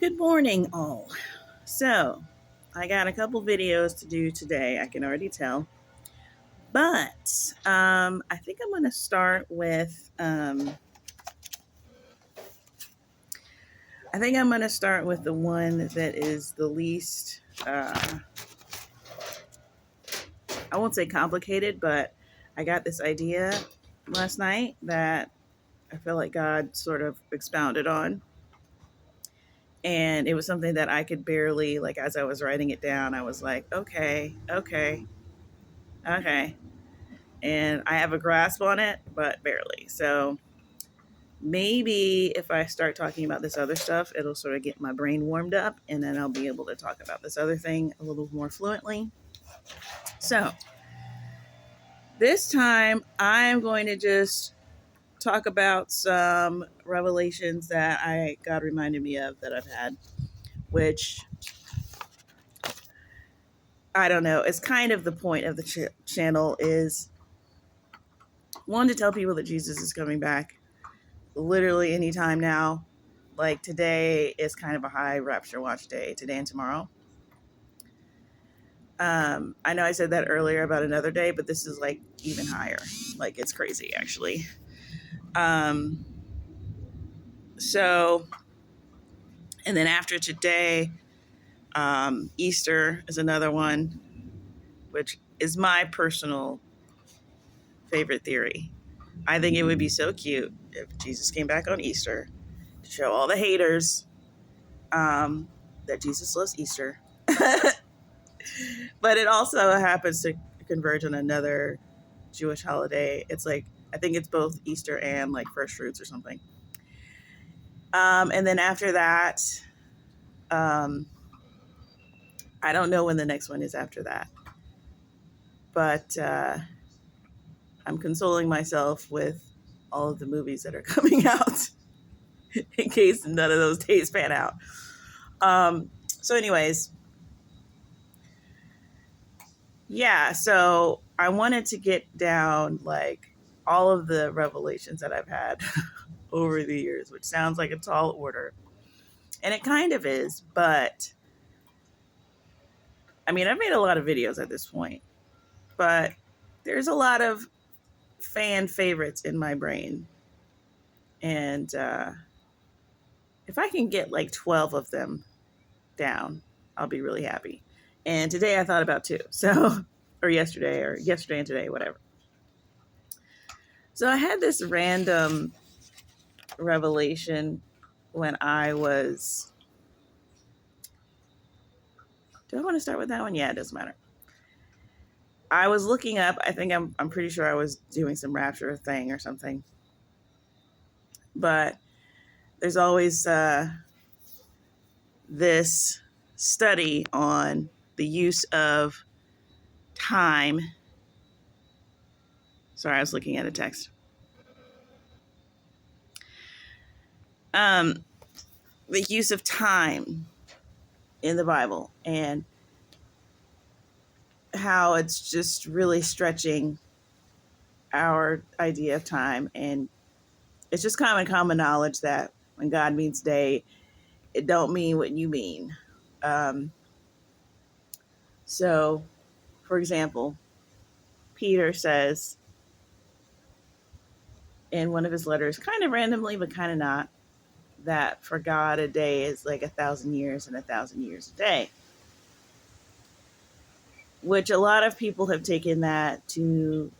Good morning, all. So, I got a couple videos to do today, I can already tell. But I think I'm going to start with. I think I'm going to start with the one that is the least. I won't say complicated, but I got this idea last night that I feel like God sort of expounded on. And it was something that I could barely, like, as I was writing it down, I was like, okay, okay, okay. And I have a grasp on it, but barely. So maybe if I start talking about this other stuff, it'll sort of get my brain warmed up, and then I'll be able to talk about this other thing a little more fluently. So this time, I'm going to just talk about some revelations that God reminded me of that I've had, which I don't know. It's kind of the point of the channel is one, to tell people that Jesus is coming back literally anytime now. Like today is kind of a high rapture watch day, today and tomorrow. I know I said that earlier about another day, but this is like even higher. Like it's crazy, actually. Um, so, and then after today, Easter is another one, which is my personal favorite theory. I think it would be so cute if Jesus came back on Easter to show all the haters that Jesus loves Easter. But it also happens to converge on another Jewish holiday. It's like, I think it's both Easter and like first fruits or something. And then after that, um, I don't know when the next one is after that. But I'm consoling myself with all of the movies that are coming out in case none of those days pan out. So, anyways, yeah, so I wanted to get down like all of the revelations that I've had over the years, which sounds like a tall order. And it kind of is, but I mean, I've made a lot of videos at this point, but there's a lot of fan favorites in my brain. And if I can get like 12 of them down, I'll be really happy. And today I thought about two. So, or yesterday and today, whatever. So I had this random revelation when I was. Do I want to start with that one? Yeah, it doesn't matter. I was looking up. I think I'm pretty sure I was doing some rapture thing or something. But there's always this study on the use of time. Sorry, I was looking at a text. The use of time in the Bible and how it's just really stretching our idea of time. And it's just common knowledge that when God means day, it don't mean what you mean. Um, so, for example, Peter says in one of his letters, kind of randomly, but kind of not, that for God, a day is like 1,000 years and 1,000 years a day. Which a lot of people have taken that to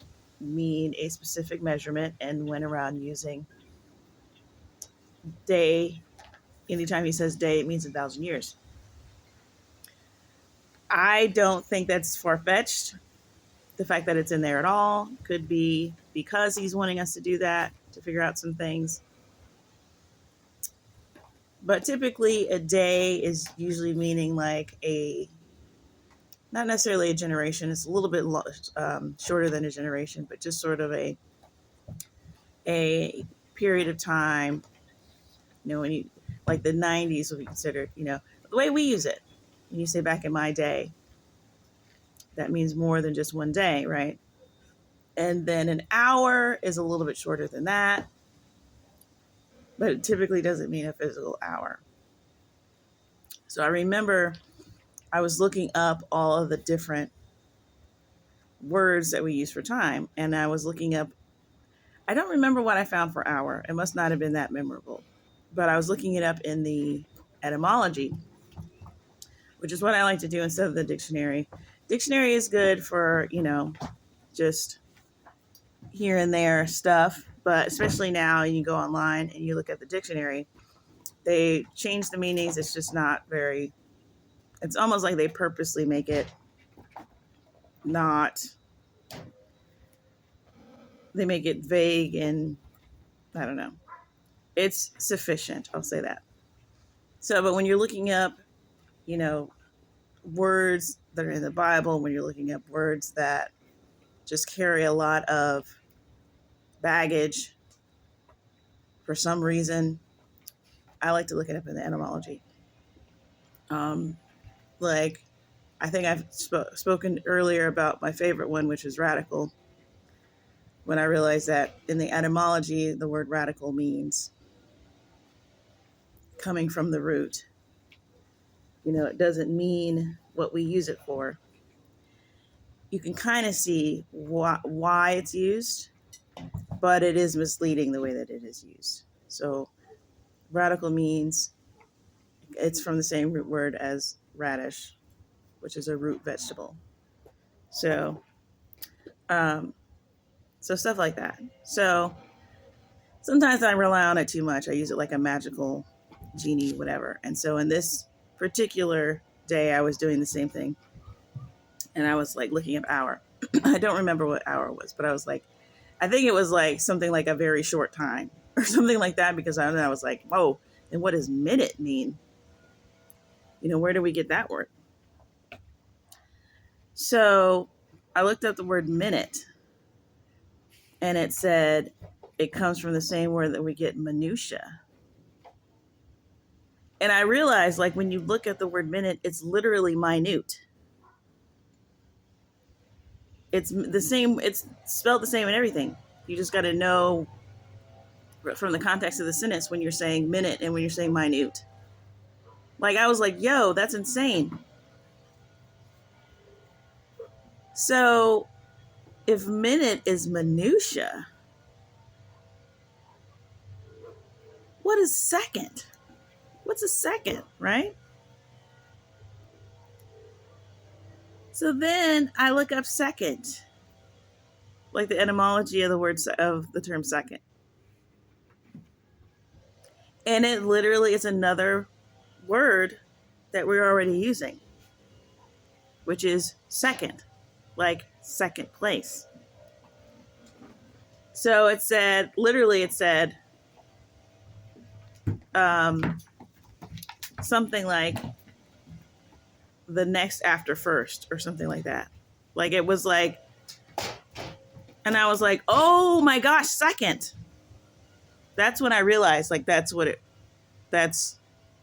mean a specific measurement and went around using day. Anytime he says day, it means 1,000 years. I don't think that's far-fetched. The fact that it's in there at all could be because he's wanting us to do that, to figure out some things. But typically, a day is usually meaning like not necessarily a generation. It's a little bit shorter than a generation, but just sort of a period of time. When you, like the 90s would be considered, the way we use it. When you say back in my day, that means more than just one day, right? And then an hour is a little bit shorter than that, but it typically doesn't mean a physical hour. So I remember I was looking up all of the different words that we use for time, and I was looking up, I don't remember what I found for hour. It must not have been that memorable. But I was looking it up in the etymology, which is what I like to do instead of the dictionary. Dictionary is good for, just here and there stuff, but especially now you go online and you look at the dictionary, they change the meanings. It's just not very, it's almost like they purposely make it not, they make it vague and I don't know. It's sufficient, I'll say that. So, but when you're looking up, you know, words that are in the Bible, when you're looking up words that just carry a lot of baggage for some reason, I like to look it up in the etymology. Like, I think I've spoken earlier about my favorite one, which is radical, when I realized that in the etymology, the word radical means coming from the root. It doesn't mean what we use it for. You can kind of see why it's used, but it is misleading the way that it is used. So radical means it's from the same root word as radish, which is a root vegetable. So, so stuff like that. So sometimes I rely on it too much. I use it like a magical genie, whatever. And so in this particular day, I was doing the same thing. And I was like looking up hour. I don't remember what hour was, but I was like, I think it was like something like a very short time or something like that, because I was like, whoa, and what does minute mean? Where do we get that word? So I looked up the word minute, and it said it comes from the same word that we get minutia. And I realized, like, when you look at the word minute, it's literally minute. It's the same, it's spelled the same in everything. You just got to know from the context of the sentence when you're saying minute and when you're saying minute. Like, I was like, yo, that's insane. So if minute is minutia, what is second? What's a second, right? So then I look up second, like the etymology of the term second. And it literally is another word that we're already using, which is second, like second place. So it said something like the next after first or something like that. Like, it was like, and I was like, oh my gosh, second. That's when I realized, like, that's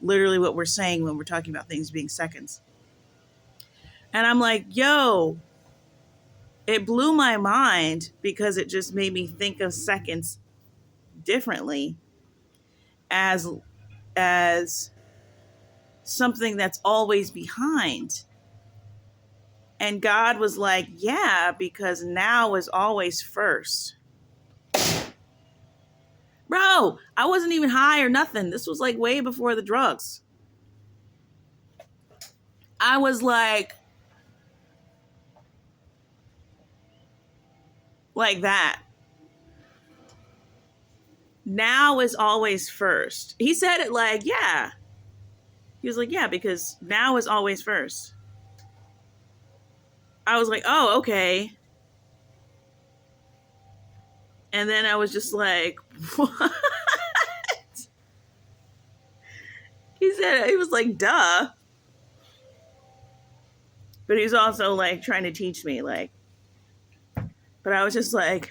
literally what we're saying when we're talking about things being seconds. And I'm like, yo, it blew my mind because it just made me think of seconds differently as something that's always behind. And God was like, yeah, because now is always first. Bro, I wasn't even high or nothing. This was like way before the drugs. I was like that. Now is always first. He said it like, yeah. He was like, yeah, because now is always first. I was like, oh, okay. And then I was just like, what? He was like, duh. But he was also like trying to teach me, like, but I was just like,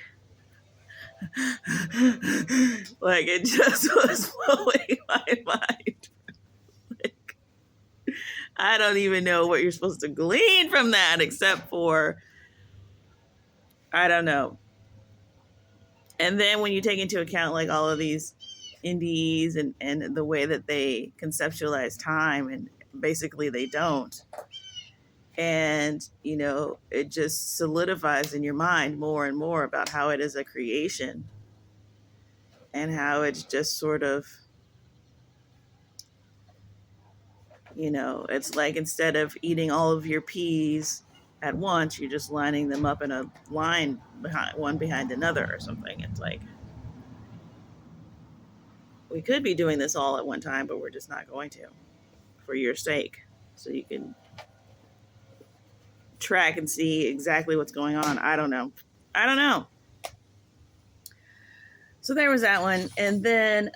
like, it just was blowing my mind. Like, I don't even know what you're supposed to glean from that, except for, I don't know. And then when you take into account like all of these indies and the way that they conceptualize time, and basically they don't. And, it just solidifies in your mind more and more about how it is a creation and how it's just sort of, it's like instead of eating all of your peas at once, you're just lining them up in a line behind one behind another or something. It's like we could be doing this all at one time, but we're just not going to for your sake. So you can track and see exactly what's going on. I don't know. So there was that one. And then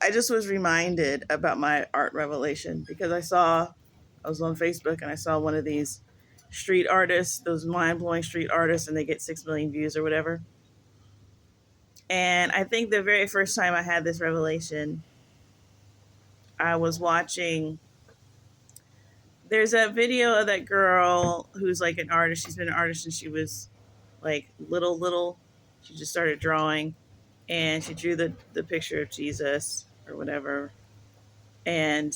I just was reminded about my art revelation because I was on Facebook and I saw one of these street artists, those mind-blowing street artists, and they get 6 million views or whatever. And I think the very first time I had this revelation, I was watching, there's a video of that girl who's like an artist. She's been an artist since she was like little. She just started drawing and she drew the picture of Jesus or whatever. And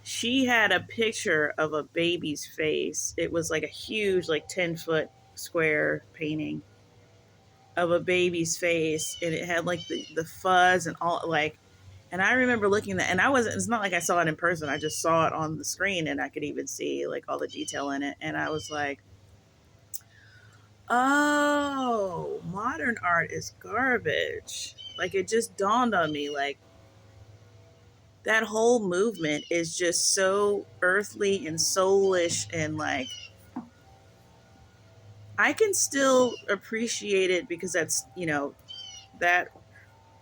she had a picture of a baby's face. It was like a huge, like 10-foot square painting of a baby's face. And it had like the fuzz and all, like, and I remember looking at that, and it's not like I saw it in person. I just saw it on the screen and I could even see like all the detail in it. And I was like, oh, modern art is garbage. Like, it just dawned on me, like, that whole movement is just so earthly and soulish, and like, I can still appreciate it because that's, that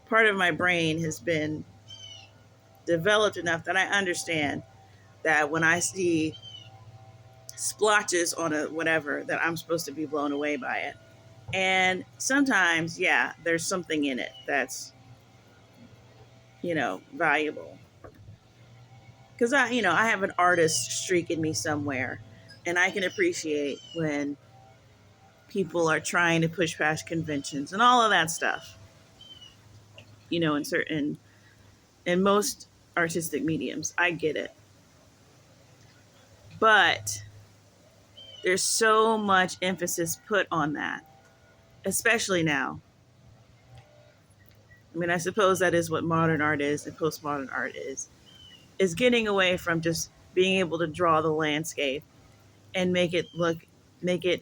part of my brain has been developed enough that I understand that when I see splotches on a whatever, that I'm supposed to be blown away by it. And sometimes, yeah, there's something in it that's, valuable. Because I have an artist streak in me somewhere, and I can appreciate when people are trying to push past conventions and all of that stuff. In most artistic mediums, I get it. But there's so much emphasis put on that, especially now. I mean, I suppose that is what modern art is and postmodern art is getting away from just being able to draw the landscape and make it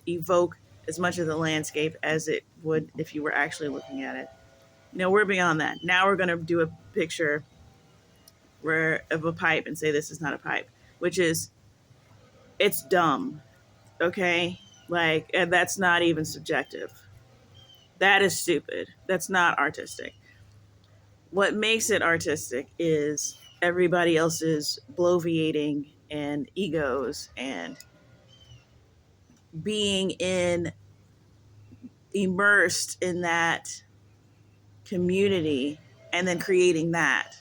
evoke as much of the landscape as it would if you were actually looking at it. We're beyond that. Now we're going to do a picture of a pipe and say this is not a pipe, which is, it's dumb. Okay? Like, and that's not even subjective. That is stupid. That's not artistic. What makes it artistic is everybody else's bloviating and egos and being immersed in that community, and then creating that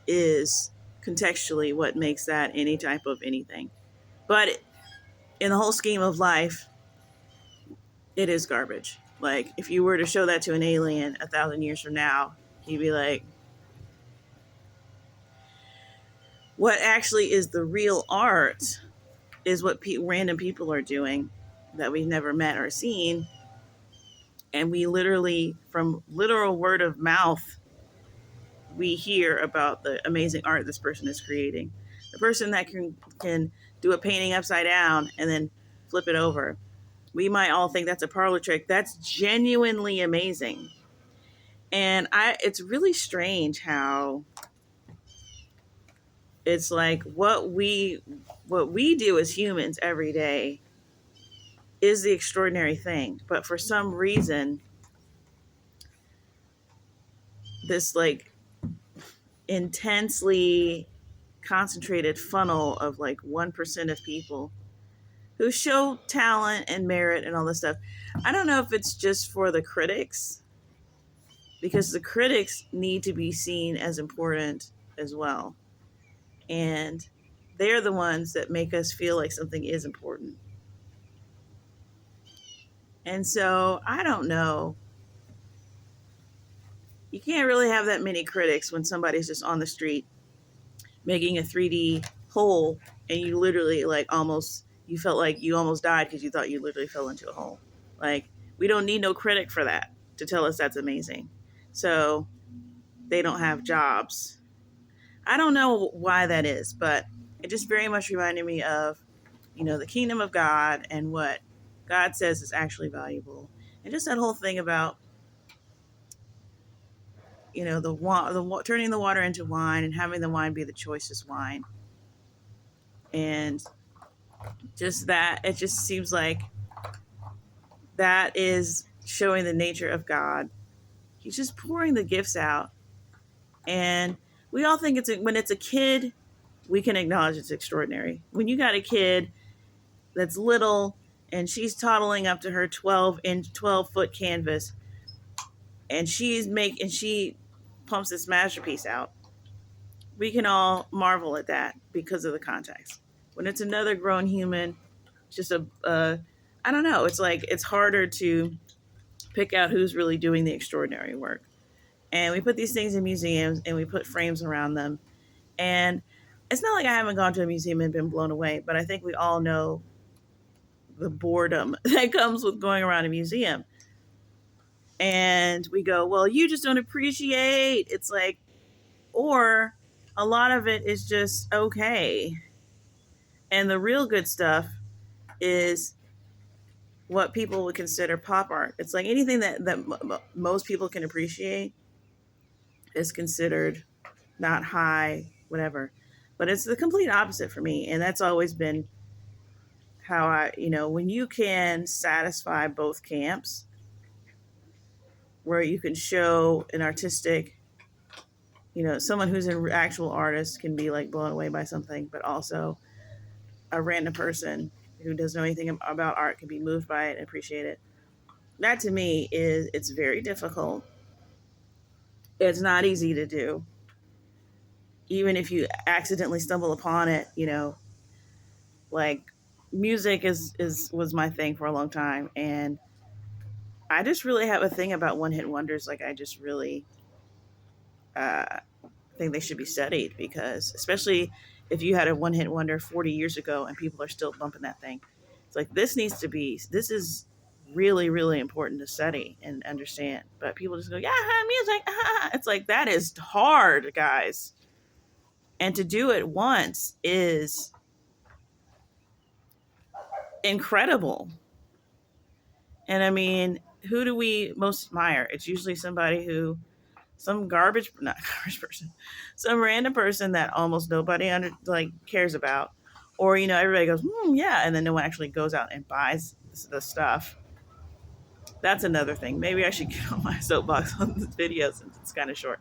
is contextually what makes that any type of anything. But in the whole scheme of life, it is garbage. Like, if you were to show that to an alien 1,000 years from now, he'd be like, what actually is the real art is what random people are doing that we've never met or seen. And we literally, from literal word of mouth, we hear about the amazing art this person is creating. The person that can do a painting upside down and then flip it over. We might all think that's a parlor trick. That's genuinely amazing. And it's really strange how it's like what we do as humans every day is the extraordinary thing. But for some reason, this like intensely concentrated funnel of like 1% of people who show talent and merit and all this stuff. I don't know if it's just for the critics, because the critics need to be seen as important as well. And they're the ones that make us feel like something is important. And so I don't know. You can't really have that many critics when somebody's just on the street making a 3D hole and you literally like almost, you felt like you almost died because you thought you literally fell into a hole. Like, we don't need no critic for that to tell us that's amazing. So they don't have jobs. I don't know why that is, but it just very much reminded me of, the kingdom of God and what God says is actually valuable. And just that whole thing about, turning the water into wine and having the wine be the choicest wine. And just that, it just seems like that is showing the nature of God. He's just pouring the gifts out. And we all think when it's a kid, we can acknowledge it's extraordinary. When you got a kid that's little and she's toddling up to her 12-foot canvas and she pumps this masterpiece out, we can all marvel at that because of the context. When it's another grown human, just I don't know, it's like it's harder to pick out who's really doing the extraordinary work. And we put these things in museums and we put frames around them. And it's not like I haven't gone to a museum and been blown away, but I think we all know the boredom that comes with going around a museum. And we go, well, you just don't appreciate. It's like, or a lot of it is just okay. And the real good stuff is what people would consider pop art. It's like anything that most people can appreciate is considered not high, whatever. But it's the complete opposite for me. And that's always been how when you can satisfy both camps, where you can show an artistic, someone who's an actual artist can be like blown away by something, but also a random person who doesn't know anything about art can be moved by it and appreciate it. That to me it's very difficult. It's not easy to do. Even if you accidentally stumble upon it, like music was my thing for a long time. And I just really have a thing about one hit wonders. Like, I just really think they should be studied, because especially if you had a one hit wonder 40 years ago and people are still bumping that thing, it's like this is really, really important to study and understand. But people just go, yeah, music. It's like, that is hard, guys. And to do it once is incredible. And I mean, who do we most admire? It's usually somebody who, not garbage person, some random person that almost nobody cares about. Or, everybody goes, yeah. And then no one actually goes out and buys the stuff. That's another thing. Maybe I should get on my soapbox on this video since it's kind of short.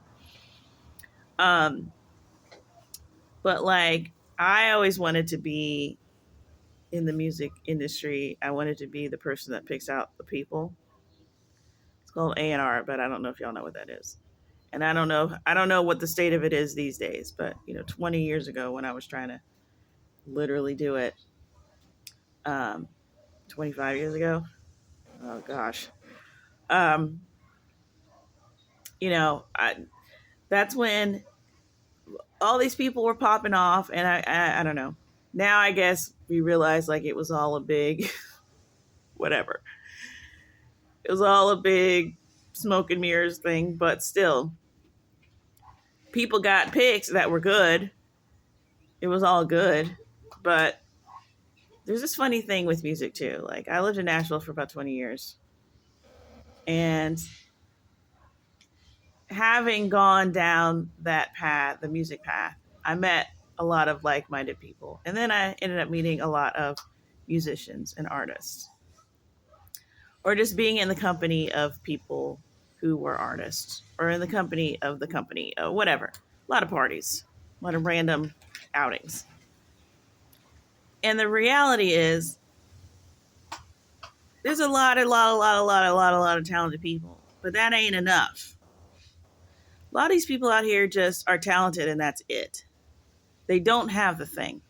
But like, I always wanted to be in the music industry. I wanted to be the person that picks out the people. It's called A&R, but I don't know if y'all know what that is. And I don't know what the state of it is these days, but 20 years ago when I was trying to literally do it, 25 years ago, oh gosh, that's when all these people were popping off. And I don't know. Now I guess we realize like it was all a big whatever. It was all a big smoke and mirrors thing, but still, people got picks that were good. It was all good. But there's this funny thing with music too. Like, I lived in Nashville for about 20 years. And having gone down that path, the music path, I met a lot of like-minded people. And then I ended up meeting a lot of musicians and artists. Or just being in the company of people who were artists, or in the company, whatever. A lot of parties, a lot of random outings. And the reality is, there's a lot of talented people, but that ain't enough. A lot of these people out here just are talented, and that's it. They don't have the thing.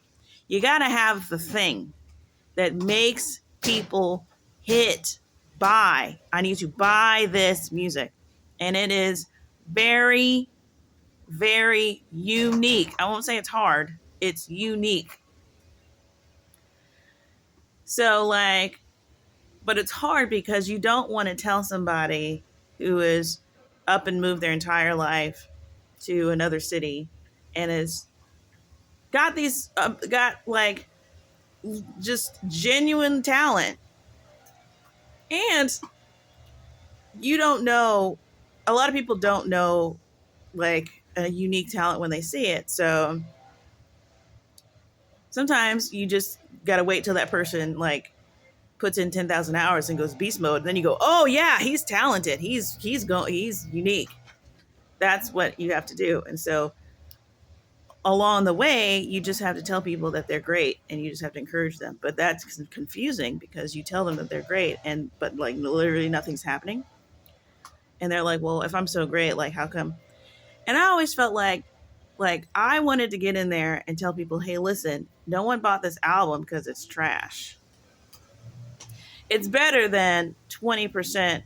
You gotta have the thing that makes people hit buy. I need to buy this music. And it is Very, very unique. I won't say it's hard, it's unique. So, like, but it's hard because you don't want to tell somebody who is up and moved their entire life to another city and has got these, got like just genuine talent. And you don't know, a lot of people don't know like a unique talent when they see it. So sometimes you just got to wait till that person like puts in 10,000 hours and goes beast mode. And then you go, oh yeah, he's talented. He's unique. That's what you have to do. And so along the way, you just have to tell people that they're great and you just have to encourage them. But that's confusing because you tell them that they're great but like literally nothing's happening. And they're like, well, if I'm so great, like how come? And I always felt like I wanted to get in there and tell people, hey, listen, no one bought this album because it's trash. It's better than 20%.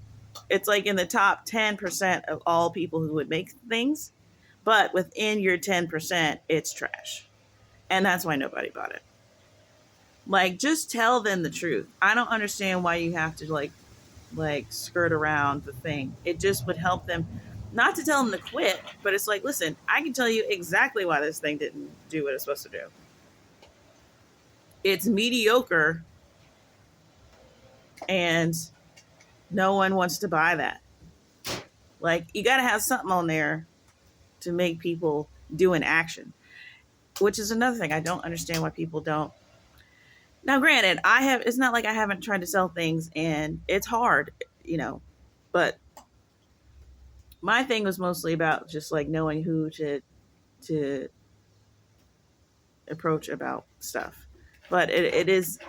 It's like in the top 10% of all people who would make things, but within your 10%, it's trash. And that's why nobody bought it. Like, just tell them the truth. I don't understand why you have to like skirt around the thing. It just would help them not to tell them to quit, but it's like, listen, I can tell you exactly why this thing didn't do what it's supposed to do. It's mediocre and no one wants to buy that. Like, you got to have something on there to make people do an action, which is another thing. I don't understand why people don't. Now, granted, it's not like I haven't tried to sell things and it's hard, you know, but my thing was mostly about just like knowing who to approach about stuff. But it is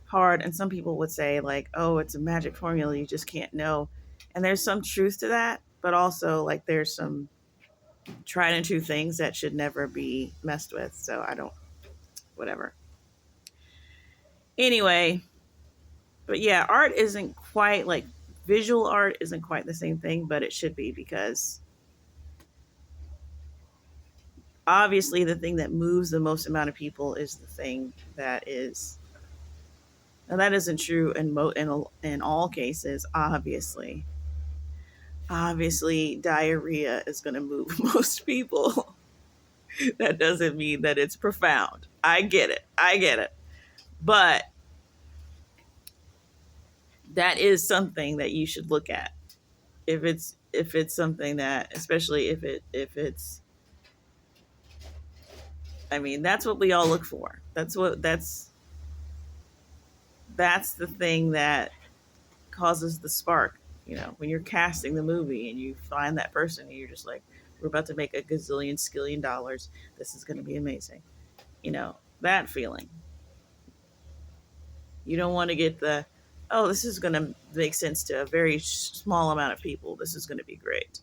hard. And some people would say, like, oh, it's a magic formula. You just can't know. And there's some truth to that. But also, like, there's some tried and true things that should never be messed with. So I don't, whatever. Anyway, but yeah, art isn't quite like visual art isn't quite the same thing, but it should be because obviously the thing that moves the most amount of people is the thing that is. Now that isn't true in all cases, obviously. Obviously, diarrhea is going to move most people. That doesn't mean that it's profound. I get it. I get it. But that is something that you should look at. If it's something that, especially if it's I mean, that's what we all look for. That's the thing that causes the spark. You know, when you're casting the movie and you find that person and you're just like, we're about to make a gazillion skillion dollars. This is going to be amazing. You know, that feeling. You don't want to get the, oh, this is going to make sense to a very small amount of people. This is going to be great.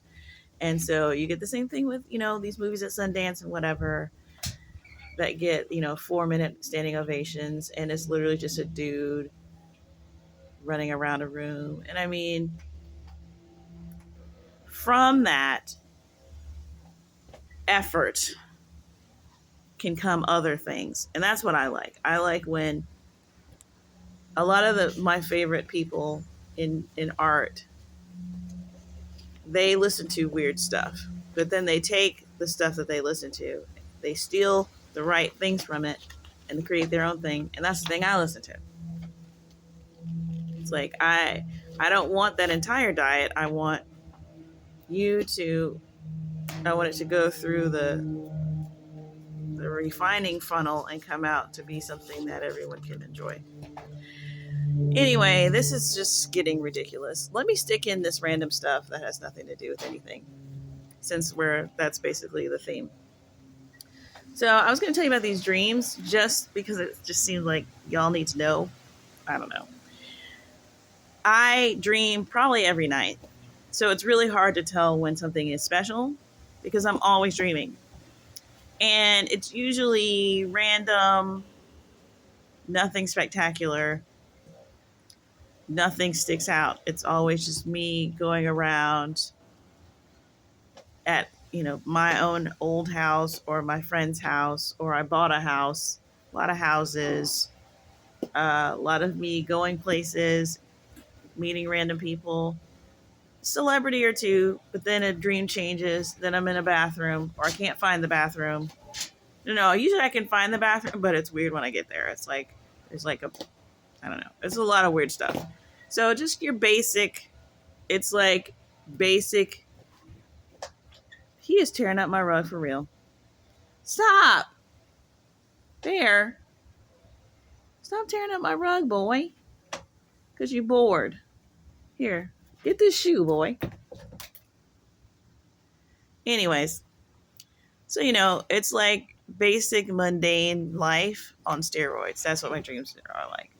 And so you get the same thing with, these movies at Sundance and whatever that get, 4-minute standing ovations. And it's literally just a dude running around a room. And I mean, from that effort can come other things. And that's what I like. I like when a lot of my favorite people in art, they listen to weird stuff, but then they take the stuff that they listen to, they steal the right things from it, and they create their own thing. And that's the thing I listen to. It's like I don't want that entire diet. I want it to go through the refining funnel and come out to be something that everyone can enjoy. Anyway, this is just getting ridiculous. Let me stick in this random stuff that has nothing to do with anything, since that's basically the theme. So I was going to tell you about these dreams just because it just seems like y'all need to know. I don't know. I dream probably every night. So it's really hard to tell when something is special because I'm always dreaming. And it's usually random, nothing spectacular, nothing sticks out. It's always just me going around at, you know, my own old house or my friend's house, or I bought a house, a lot of houses, a lot of me going places, meeting random people, celebrity or two, but then a dream changes. Then I'm in a bathroom, or I can't find the bathroom. No, usually I can find the bathroom, but it's weird when I get there. It's like, there's like a, I don't know. It's a lot of weird stuff. So just your basic, it's like basic. He is tearing up my rug for real. Stop. Bear. Stop tearing up my rug, boy. Because you're bored. Here, get this shoe, boy. Anyways, so, you know, it's like basic mundane life on steroids. That's what my dreams are like.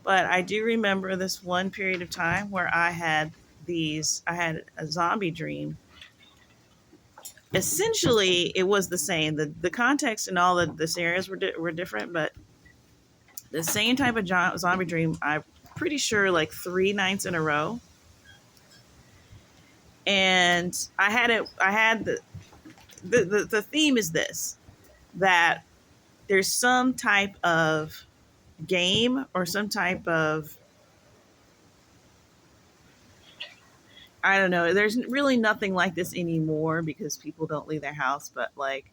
But I do remember this one period of time where I had a zombie dream. Essentially, it was the same. The context and all the scenarios were different, but the same type of zombie dream. I'm pretty sure like 3 nights in a row. And I had the theme is this, that there's some type of game or some type of, I don't know, there's really nothing like this anymore because people don't leave their house, but like,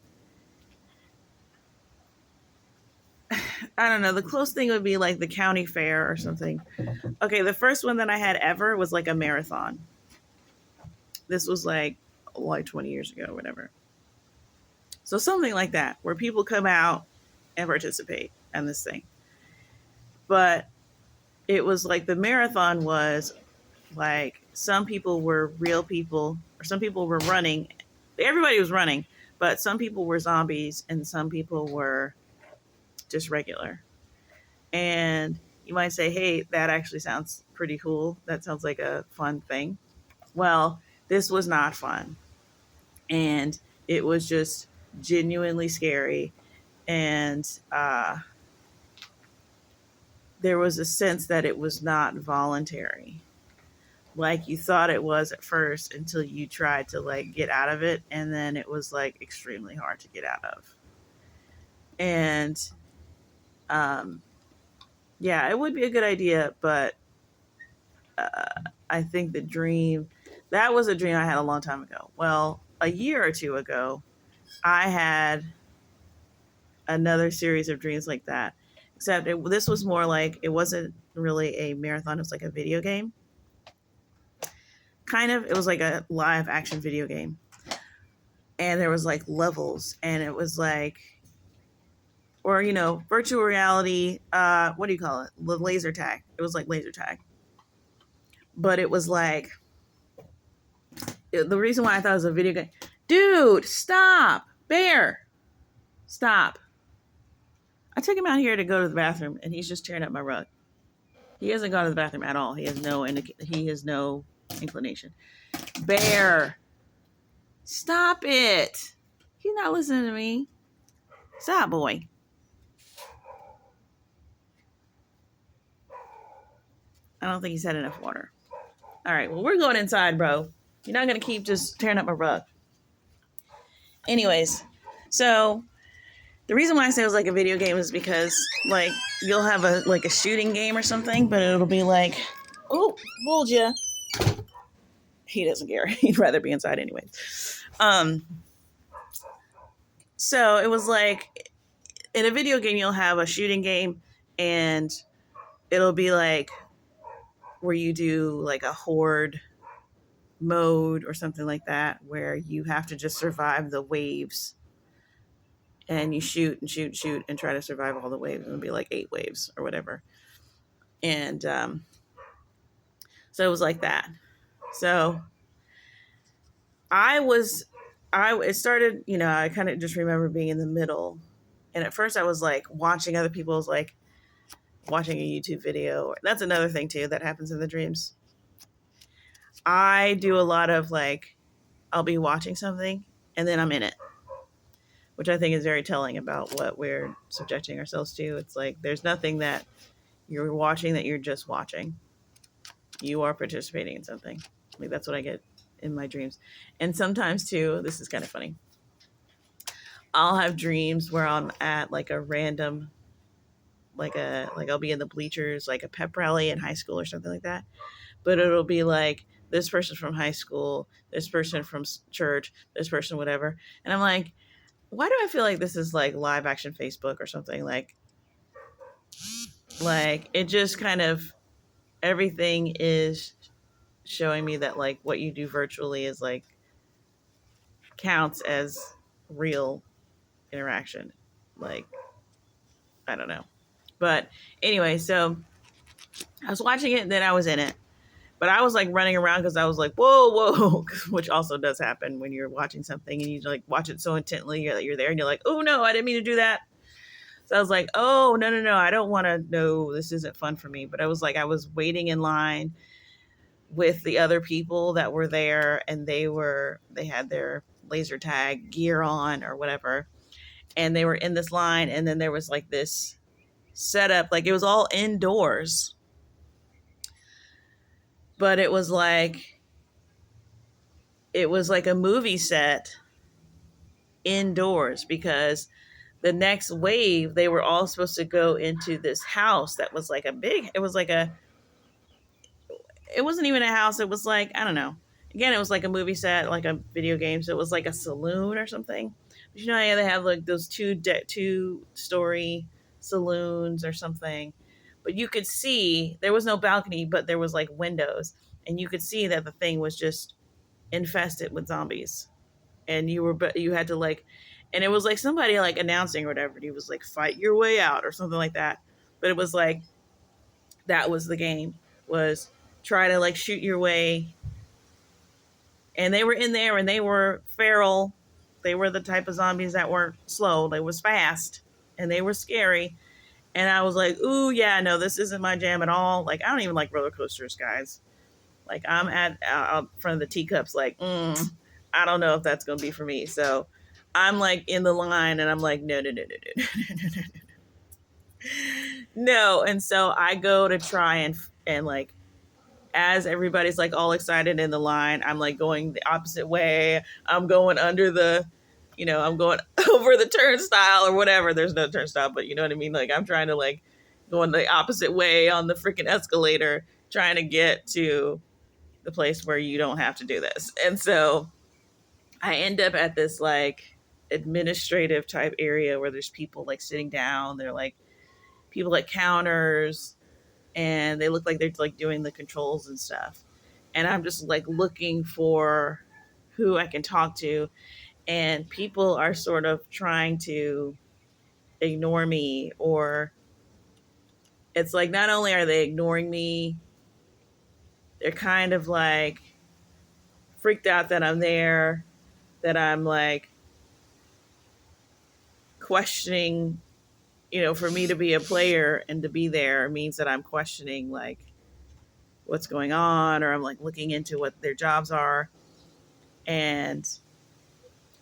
I don't know, the close thing would be like the county fair or something. Okay, the first one that I had ever was like a marathon. This was like 20 years ago or whatever. So something like that, where people come out and participate in this thing. But it was like the marathon was like, some people were real people, or some people were running. Everybody was running, but some people were zombies and some people were just regular. And you might say, hey, that actually sounds pretty cool. That sounds like a fun thing. Well, this was not fun. And it was just genuinely scary. And there was a sense that it was not voluntary, like you thought it was at first, until you tried to like get out of it, and then it was like extremely hard to get out of. And yeah, it would be a good idea, but I think that was a dream I had a long time ago. Well, a year or two ago, I had another series of dreams like that, except this was more like, it wasn't really a marathon, it was like a video game. Kind of, it was like a live action video game. And there was like levels, and it was like, or, you know, virtual reality, what do you call it? Laser tag. It was like laser tag. But it was like, the reason why I thought it was a video game. Dude, stop. Bear, stop. I took him out here to go to the bathroom, and he's just tearing up my rug. He hasn't gone to the bathroom at all. He has no inclination. Bear, stop it. He's not listening to me. Stop, boy. I don't think he's had enough water. All right, well, we're going inside, bro. You're not going to keep just tearing up my rug. Anyways, so the reason why I say it was like a video game is because, like, you'll have a shooting game or something, but it'll be like, oh, fooled ya. He doesn't care. He'd rather be inside anyway. So it was like, in a video game, you'll have a shooting game, and it'll be like where you do like a horde mode or something like that, where you have to just survive the waves, and you shoot and shoot and shoot and try to survive all the waves. It'll be like 8 waves or whatever. And so it was like that. So it started, you know, I kind of just remember being in the middle. And at first I was like watching other people's, like watching a YouTube video. That's another thing too that happens in the dreams. I do a lot of like, I'll be watching something and then I'm in it, which I think is very telling about what we're subjecting ourselves to. It's like, there's nothing that you're watching that you're just watching. You are participating in something. Like, that's what I get in my dreams. And sometimes too, this is kind of funny. I'll have dreams where I'm at like a random, like I'll be in the bleachers, like a pep rally in high school or something like that. But it'll be like this person from high school, this person from church, this person, whatever. And I'm like, why do I feel like this is like live action Facebook or something? Like it just kind of, everything is showing me that like what you do virtually is like counts as real interaction. Like, I don't know. But anyway, so I was watching it and then I was in it. But I was like running around because I was like, whoa, whoa, which also does happen when you're watching something and you like watch it so intently that you're there and you're like, oh no, I didn't mean to do that. So I was like, oh, no, no, no, I don't want to, no, this isn't fun for me. But I was like, I was waiting in line with the other people that were there and they had their laser tag gear on or whatever. And they were in this line and then there was like this setup, like it was all indoors. But it was like a movie set indoors because the next wave they were all supposed to go into this house that was like a big, it wasn't even a house, it was like, I don't know, again it was like a movie set, like a video game, so it was like a saloon or something. But you know how they have like those two-story saloons or something, but you could see there was no balcony but there was like windows and you could see that the thing was just infested with zombies. And you had to like, and it was like somebody like announcing or whatever, and he was like, fight your way out or something like that. But it was like, that was the game, was try to like shoot your way. And they were in there and they were feral. They were the type of zombies that weren't slow, they was fast and they were scary. And I was like, ooh yeah, no, this isn't my jam at all. Like I don't even like roller coasters, guys. Like I'm at out front of the teacups like, I don't know if that's going to be for me. So I'm like in the line and I'm like, no, no, no, no, no, no, no, no, no. And so I go to try and like, as everybody's like all excited in the line, I'm like going the opposite way. I'm going under I'm going over the turnstile or whatever. There's no turnstile, but you know what I mean? Like I'm trying to like go in the opposite way on the freaking escalator, trying to get to the place where you don't have to do this. And so I end up at this like administrative type area where there's people like sitting down. They're like people at counters and they look like they're like doing the controls and stuff. And I'm just like looking for who I can talk to. And people are sort of trying to ignore me, or it's like not only are they ignoring me, they're kind of like freaked out that I'm there, that I'm like questioning, for me to be a player and to be there means that I'm questioning like what's going on, or I'm like looking into what their jobs are. And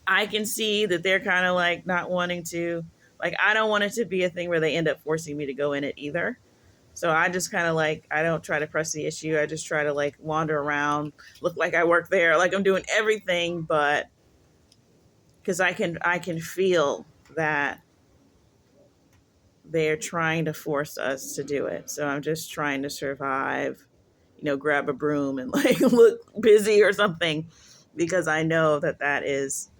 I can see that they're kind of like not wanting to, like, I don't want it to be a thing where they end up forcing me to go in it either. So I just kind of like, I don't try to press the issue. I just try to like wander around, look like I work there, like I'm doing everything, but because I can feel that they're trying to force us to do it. So I'm just trying to survive, grab a broom and like look busy or something, because I know that that is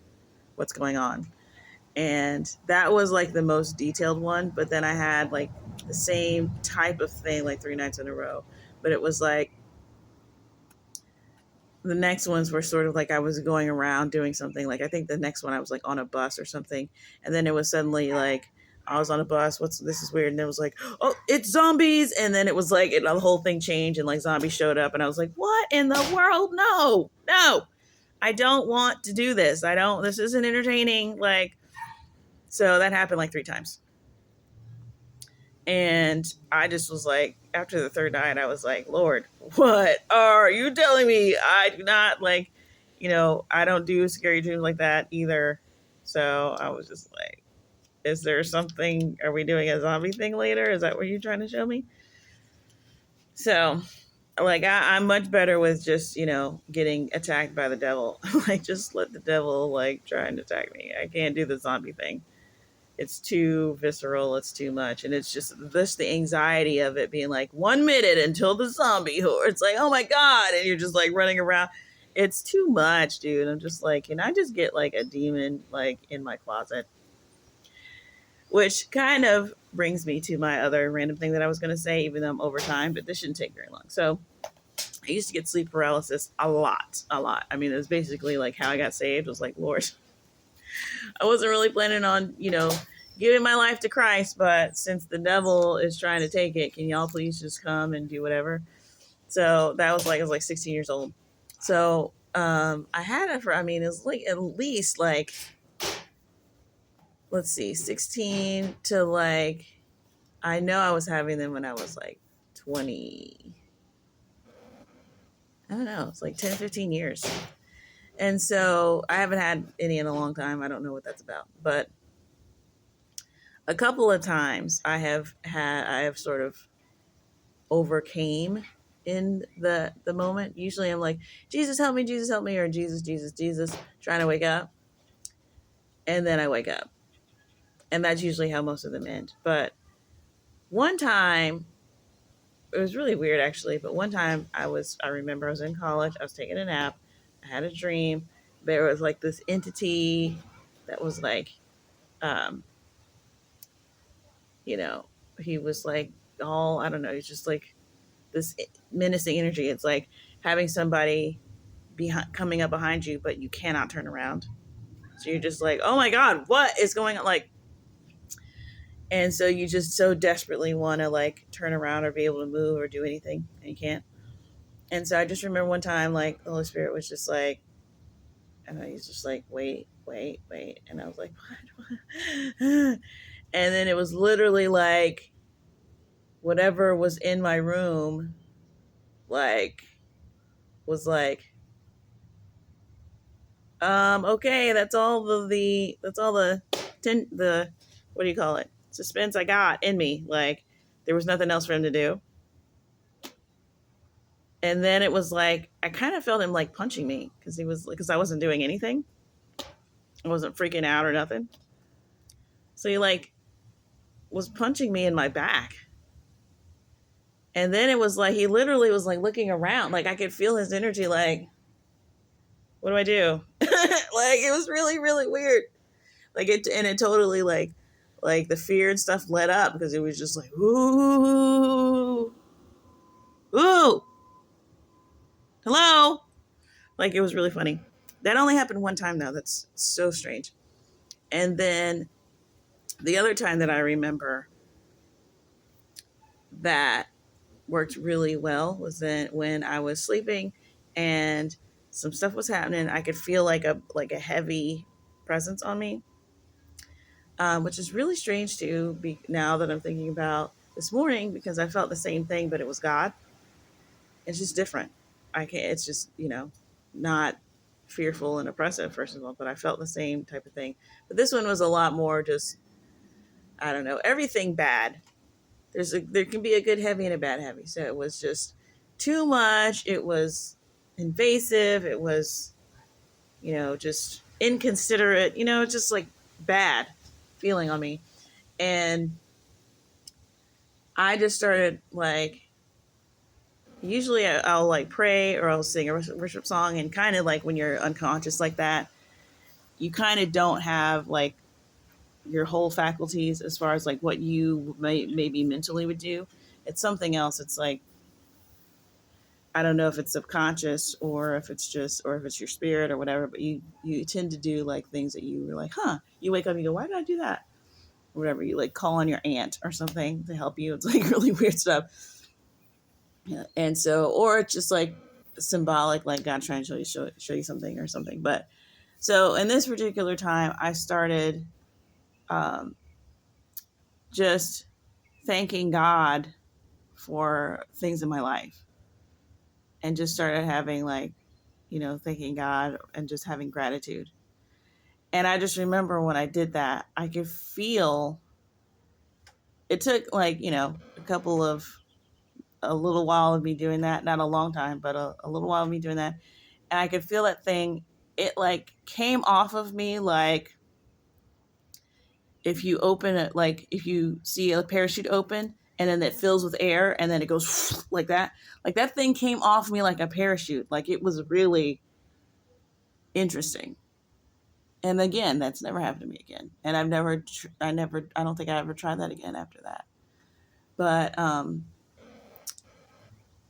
what's going on. And that was like the most detailed one. But then I had like the same type of thing like 3 nights in a row. But it was like the next ones were sort of like I was going around doing something. Like I think the next one I was like on a bus or something. And then it was suddenly like I was on a bus. This is weird. And it was like, oh, it's zombies. And then it was like the whole thing changed and like zombies showed up. And I was like, what in the world? No, no, I don't want to do this. This isn't entertaining. Like, so that happened like 3 times. And I just was like, after the third night, I was like, Lord, what are you telling me? I do not like, I don't do scary dreams like that either. So I was just like, is there something, are we doing a zombie thing later? Is that what you're trying to show me? So Like I'm much better with just, getting attacked by the devil. Like just let the devil like try and attack me. I can't do the zombie thing. It's too visceral, it's too much. And it's just this the anxiety of it being like 1 minute until the zombie horde. It's like, oh my God. And you're just like running around. It's too much, dude. I'm just like, can I just get like a demon like in my closet? Which kind of brings me to my other random thing that I was gonna say, even though I'm over time, but this shouldn't take very long. So I used to get sleep paralysis a lot, a lot. I mean, it was basically like how I got saved was like, Lord, I wasn't really planning on, giving my life to Christ, but since the devil is trying to take it, can y'all please just come and do whatever? So that was like, I was like 16 years old. So I had it for, I mean, it was like at least like, let's see, 16 to like, I know I was having them when I was like 20. I don't know. It's like 10, 15 years. And so I haven't had any in a long time. I don't know what that's about. But a couple of times I have sort of overcame in the moment. Usually I'm like, Jesus help me, or Jesus, Jesus, Jesus, trying to wake up. And then I wake up. And that's usually how most of them end. But one time, it was really weird actually, but one time I remember I was in college, I was taking a nap, I had a dream. There was like this entity that was like, um, you know, he was like all, I don't know, he's just like this menacing energy. It's like having somebody coming up behind you, but you cannot turn around. So you're just like, oh my God, what is going on? Like, and so you just so desperately want to like turn around or be able to move or do anything, and you can't. And so I just remember one time, like, the Holy Spirit was just like, and he's just like, wait, wait, wait. And I was like, what? And then it was literally like, whatever was in my room, like, was like, okay, that's all the, what do you call it? Suspense I got in me. Like, there was nothing else for him to do. And then it was like, I kind of felt him like punching me because I wasn't doing anything. I wasn't freaking out or nothing. So he like was punching me in my back. And then it was like, he literally was like looking around. Like I could feel his energy. Like, what do I do? Like, it was really, really weird. Like it totally like the fear and stuff let up because it was just like, ooh, ooh, hello. Like it was really funny. That only happened one time though. That's so strange. And then the other time that I remember that worked really well was then when I was sleeping and some stuff was happening. I could feel like a heavy presence on me, which is really strange too. Now that I'm thinking about this morning, because I felt the same thing, but it was God. It's just different. I can't. It's just not fearful and oppressive first of all, but I felt the same type of thing. But this one was a lot more just, I don't know, everything bad. There can be a good heavy and a bad heavy. So it was just too much. It was invasive. It was, just inconsiderate. Just like bad feeling on me. And I just started like, usually I'll like pray or I'll sing a worship song, and kind of like when you're unconscious like that, you kind of don't have like your whole faculties as far as like what you maybe mentally would do. It's something else. It's like, I don't know if it's subconscious or if it's your spirit or whatever, but you tend to do like things that you were like, you wake up and you go, why did I do that? Or whatever. You like call on your aunt or something to help you. It's like really weird stuff. Yeah. And so, or it's just like symbolic, like God trying to show you something or something. But so in this particular time, I started um, just thanking God for things in my life, and just started having like, thanking God and just having gratitude. And I just remember when I did that, I could feel it took like, a couple of a little while of me doing that, not a long time, but a little while of me doing that. And I could feel that thing. It like came off of me like if you open it, like if you see a parachute open and then it fills with air and then it goes like that. Like that thing came off me like a parachute. Like it was really interesting. And again, that's never happened to me again. And I don't think I ever tried that again after that. But,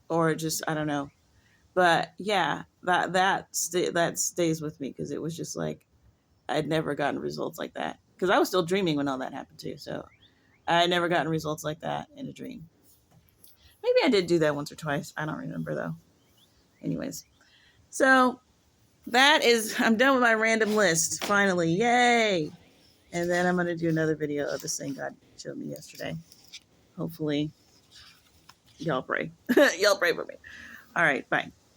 or just, I don't know. But yeah, that stays with me because it was just like, I'd never gotten results like that. Because I was still dreaming when all that happened too. So I had never gotten results like that in a dream. Maybe I did do that once or twice. I don't remember though. Anyways, so I'm done with my random list. Finally, yay! And then I'm going to do another video of this thing God showed me yesterday. Hopefully, y'all pray. Y'all pray for me. All right, bye.